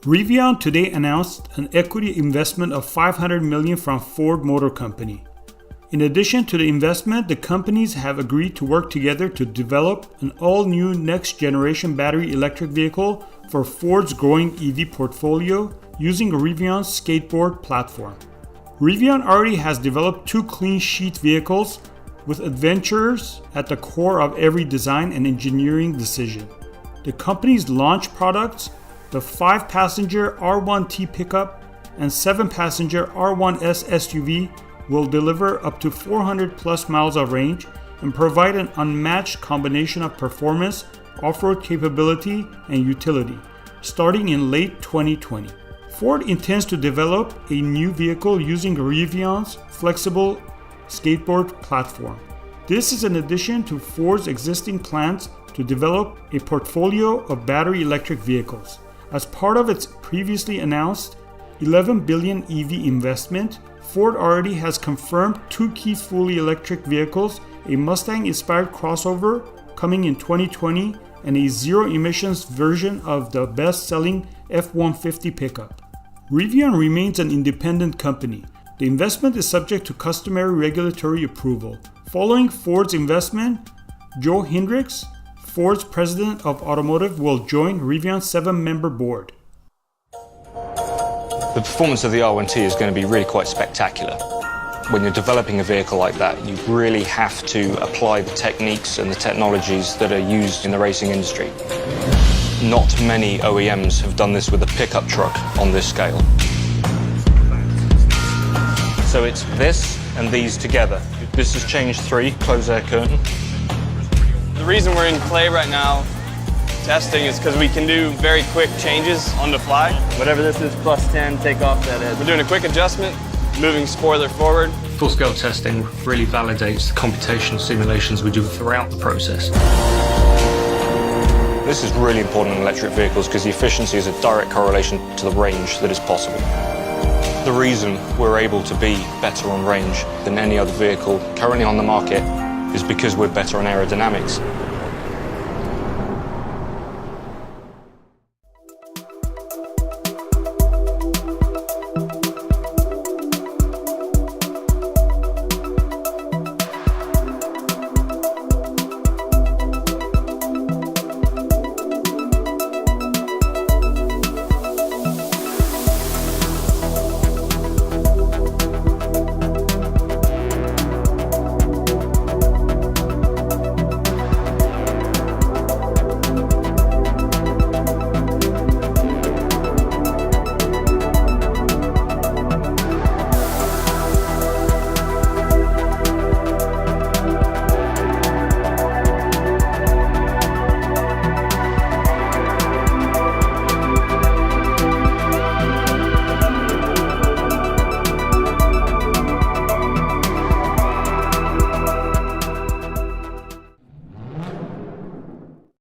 Rivian today announced an equity investment of $500 million from Ford Motor Company. In addition to the investment, the companies have agreed to work together to develop an all-new next-generation battery electric vehicle for Ford's growing EV portfolio using Rivian's skateboard platform. Rivian already has developed two clean sheet vehicles with adventurers at the core of every design and engineering decision. The company's launch products, the 5-passenger R1T pickup and 7-passenger R1S SUV, will deliver up to 400 plus miles of range and provide an unmatched combination of performance, off-road capability, and utility, starting in late 2020. Ford intends to develop a new vehicle using Rivian's flexible skateboard platform. This is in addition to Ford's existing plans to develop a portfolio of battery electric vehicles. As part of its previously announced $11 billion EV investment, Ford already has confirmed two key fully electric vehicles, a Mustang-inspired crossover coming in 2020 and a zero-emissions version of the best-selling F-150 pickup. Rivian remains an independent company. The investment is subject to customary regulatory approval. Following Ford's investment, Joe Hendricks, Ford's president of automotive, will join Rivian's 7-member board. The performance of the R1T is going to be really quite spectacular. When you're developing a vehicle like that, you really have to apply the techniques and the technologies that are used in the racing industry. Not many OEMs have done this with a pickup truck on this scale. So it's this and these together. This is change 3, close air curtain. The reason we're in clay right now testing is because we can do very quick changes on the fly. Whatever this is, plus 10, take off that edge. We're doing a quick adjustment, moving spoiler forward. Full-scale testing really validates the computational simulations we do throughout the process. This is really important in electric vehicles because the efficiency is a direct correlation to the range that is possible. The reason we're able to be better on range than any other vehicle currently on the market is because we're better on aerodynamics.